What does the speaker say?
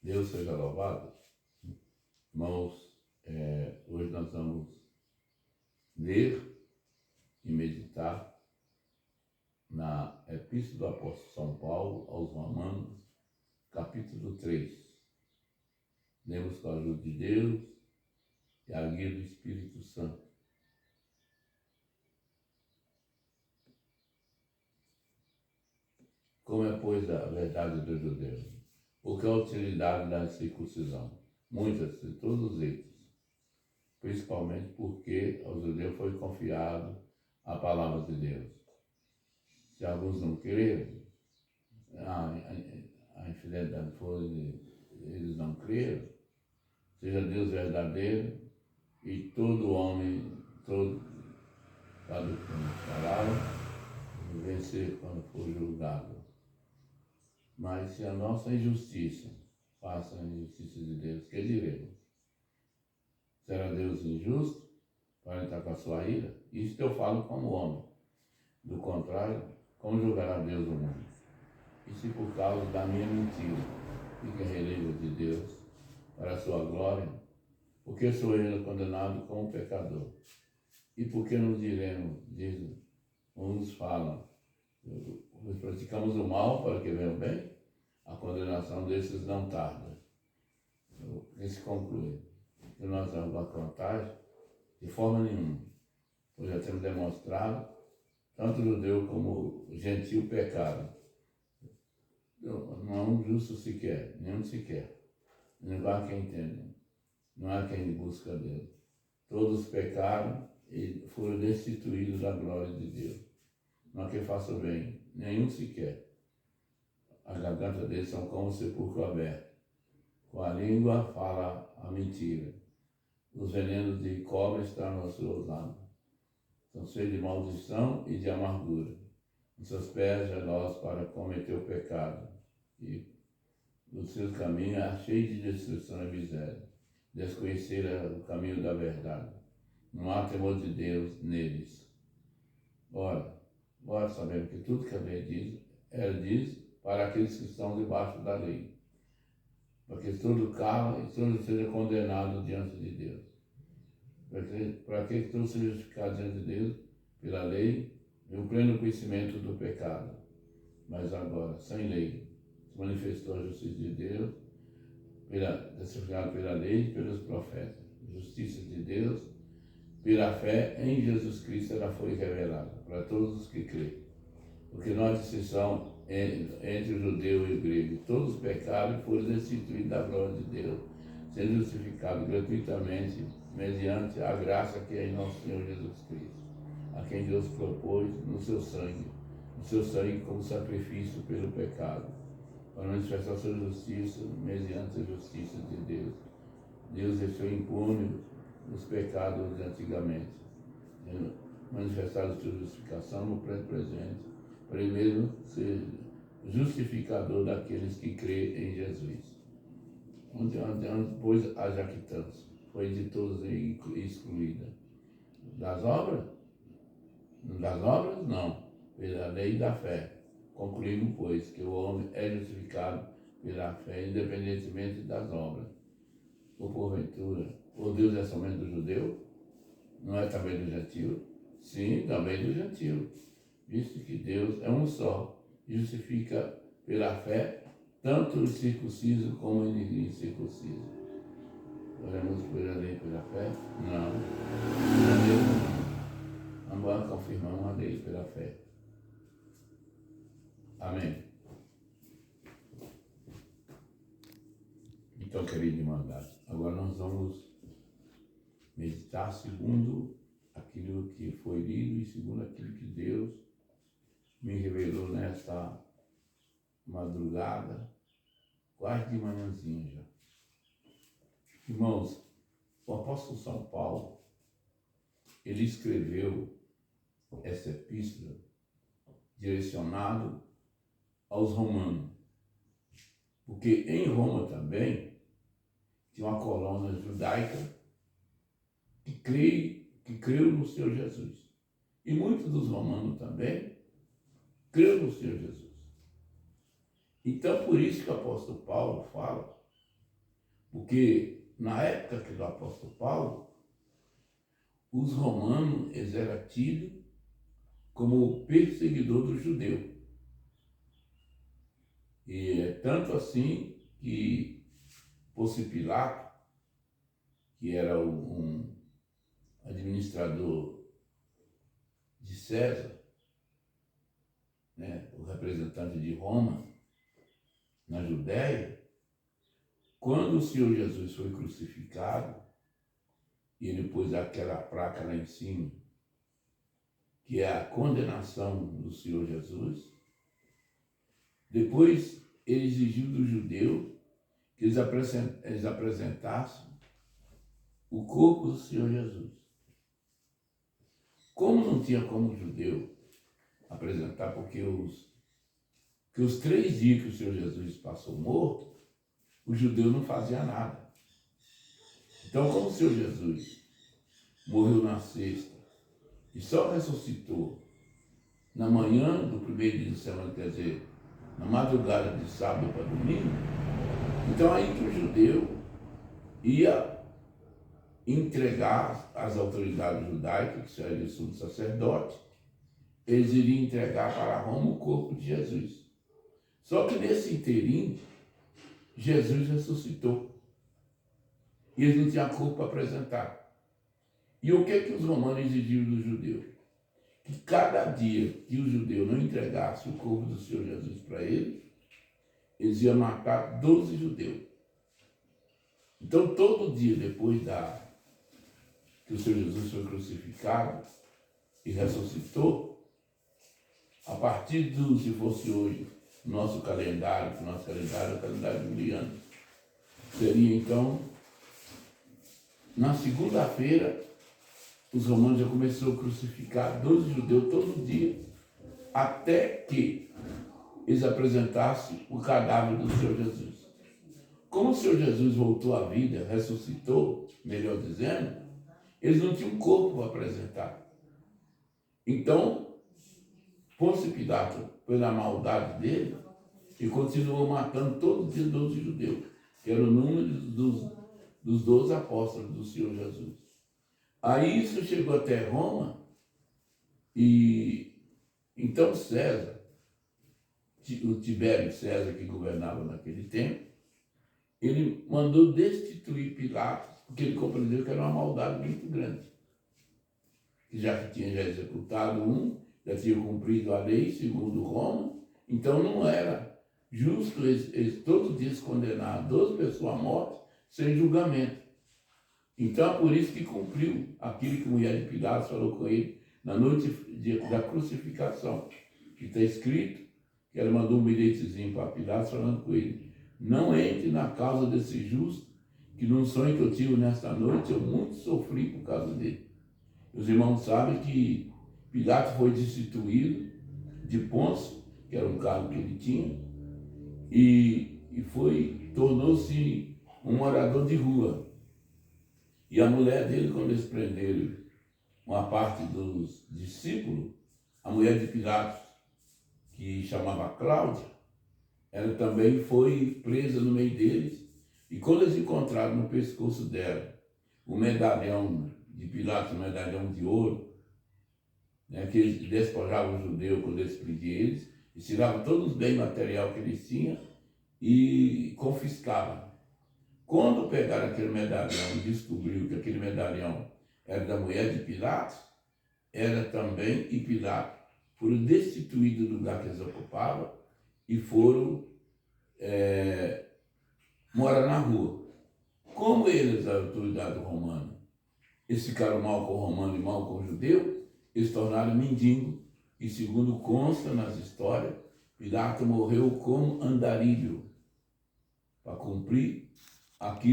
Deus seja louvado. Irmãos, hoje nós vamos ler e meditar na Epístola do Apóstolo São Paulo aos Romanos, capítulo 3. Lemos com a ajuda de Deus e a guia do Espírito Santo. Como é, pois, a verdade dos judeus? Por que a utilidade da circuncisão? Muitas de todos eles, principalmente porque aos judeus foi confiado a palavra de Deus. Se alguns não creram, a infidelidade foi, eles não creram, seja Deus verdadeiro e todo homem, cada palavra, vencer quando for julgado. Mas se a nossa injustiça faça a injustiça de Deus, que diremos? Será Deus injusto para entrar com a sua ira? Isso eu falo como homem. Do contrário, como julgará Deus o mundo? E se por causa da minha mentira fica relevo de Deus para a sua glória, por que sou eu condenado como pecador? E por que nos diremos, dizem, uns falam, praticamos o mal para que venha o bem? A condenação desses não tarda. Que se conclui que nós temos uma vantagem de forma nenhuma, pois já temos demonstrado, tanto o judeu como o gentil pecado. Não há um justo sequer, nenhum sequer. Não há quem entenda, não há quem busca Deus. Todos pecaram e foram destituídos da glória de Deus. Não há quem faça o bem, nenhum sequer. A garganta deles são como um sepulcro aberto. Com a língua fala a mentira. Os venenos de cobra estão nas suas lábios. São cheios de maldição e de amargura. Os seus pés gelosos para cometer o pecado. E os seus caminhos é cheio de destruição e miséria. Desconheceram o caminho da verdade. Não há temor de Deus neles. Ora sabemos que tudo que a lei diz, ela diz para aqueles que estão debaixo da lei, para que tudo cala e tudo seja condenado diante de Deus, para que tudo seja justificado diante de Deus pela lei e o pleno conhecimento do pecado. Mas agora, sem lei, se manifestou a justiça de Deus, testificada pela lei e pelos profetas. A justiça de Deus, pela fé em Jesus Cristo, ela foi revelada para todos os que creem. Porque não há distinção entre o judeu e o grego. Todos pecaram e foram destituídos da glória de Deus, sendo justificados gratuitamente mediante a graça que é em nosso Senhor Jesus Cristo, a quem Deus propôs no seu sangue como sacrifício pelo pecado, para manifestar sua justiça mediante a justiça de Deus. Deus deixou impune os pecados de antigamente, manifestaram sua justificação no pleno presente, para ele mesmo ser justificador daqueles que creem em Jesus. Onde pois a jactância foi de todos excluída. Das obras? Das obras, não. Pela lei da fé. Concluímos, pois, que o homem é justificado pela fé, independentemente das obras. Ou porventura, o Deus é somente do judeu? Não é também do gentil? Sim, também do gentil. Visto que Deus é um só, justifica pela fé tanto o circunciso como o incircunciso. Oremos por a lei pela fé? Não. Pela lei não. Agora confirmamos a lei pela fé. Amém. Então, querido irmandade, agora nós vamos meditar segundo aquilo que foi lido e segundo aquilo que Deus me revelou nesta madrugada, quase de manhãzinha já. Irmãos, o apóstolo São Paulo, ele escreveu essa epístola direcionado aos romanos, porque em Roma também tinha uma colônia judaica que creu no Senhor Jesus. E muitos dos romanos também creu no Senhor Jesus. Então, por isso que o apóstolo Paulo fala Porque na época do apóstolo Paulo, os romanos eles eram tidos como perseguidor do judeu. E é tanto assim que Pôncio Pilato, que era um administrador de César, né, o representante de Roma na Judéia, quando o Senhor Jesus foi crucificado, e ele pôs aquela placa lá em cima, que é a condenação do Senhor Jesus, depois ele exigiu do judeu que eles apresentassem o corpo do Senhor Jesus. Como não tinha como o judeu apresentar, porque os 3 dias que o Senhor Jesus passou morto, o judeu não fazia nada. Então, como o Senhor Jesus morreu na sexta e só ressuscitou na manhã do primeiro dia de semana, quer dizer, na madrugada de sábado para domingo, então aí que o judeu ia entregar às autoridades judaicas, que seria o sumo sacerdote, eles iriam entregar para Roma o corpo de Jesus. Só que nesse inteirinho, Jesus ressuscitou. E eles não tinham corpo para apresentar. E o que os romanos exigiam do judeu? Que cada dia que o judeu não entregasse o corpo do Senhor Jesus para eles iam matar 12 judeus. Então, todo dia depois que o Senhor Jesus foi crucificado e ressuscitou, a partir se fosse hoje, nosso calendário, que nosso calendário é o calendário juliano, seria então, na segunda-feira, os romanos já começaram a crucificar 12 judeus todo dia, até que eles apresentassem o cadáver do Senhor Jesus. Como o Senhor Jesus voltou à vida, ressuscitou, melhor dizendo, eles não tinham corpo para apresentar. Então, Pôncio Pilato, pela maldade dele, ele continuou matando todo dia 12 judeus, que era o número dos 12 apóstolos do Senhor Jesus. Aí isso chegou até Roma, e então César, o Tibério César, que governava naquele tempo, ele mandou destituir Pilatos, porque ele compreendeu que era uma maldade muito grande. Já que tinha executado já tinha cumprido a lei segundo Roma, então não era justo eles todos os dias condenar 12 pessoas à morte sem julgamento. Então é por isso que cumpriu aquilo que a mulher de Pilatos falou com ele na noite da crucificação, que está escrito que ela mandou um bilhetezinho para Pilatos falando com ele: não entre na causa desse justo, que num sonho que eu tive nesta noite eu muito sofri por causa dele. Os irmãos sabem que Pilatos foi destituído de Pôncio, que era um cargo que ele tinha, e tornou-se um morador de rua. E a mulher dele, quando eles prenderam uma parte dos discípulos, a mulher de Pilatos, que chamava Cláudia, ela também foi presa no meio deles, e quando eles encontraram no pescoço dela o medalhão de Pilatos, um medalhão de ouro, né, que eles despojavam os judeus quando eles prendiam eles, e tiravam todos os bens materiais que eles tinham e confiscavam. Quando pegaram aquele medalhão e descobriu que aquele medalhão era da mulher de Pilatos, era também, e Pilatos foram destituídos do lugar que eles ocupavam e foram morar na rua. Como eles, a autoridade romana, eles ficaram mal com o romano e mal com o judeu, eles tornaram mendigo, e segundo consta nas histórias, Pilatos morreu como andarilho, para cumprir aquilo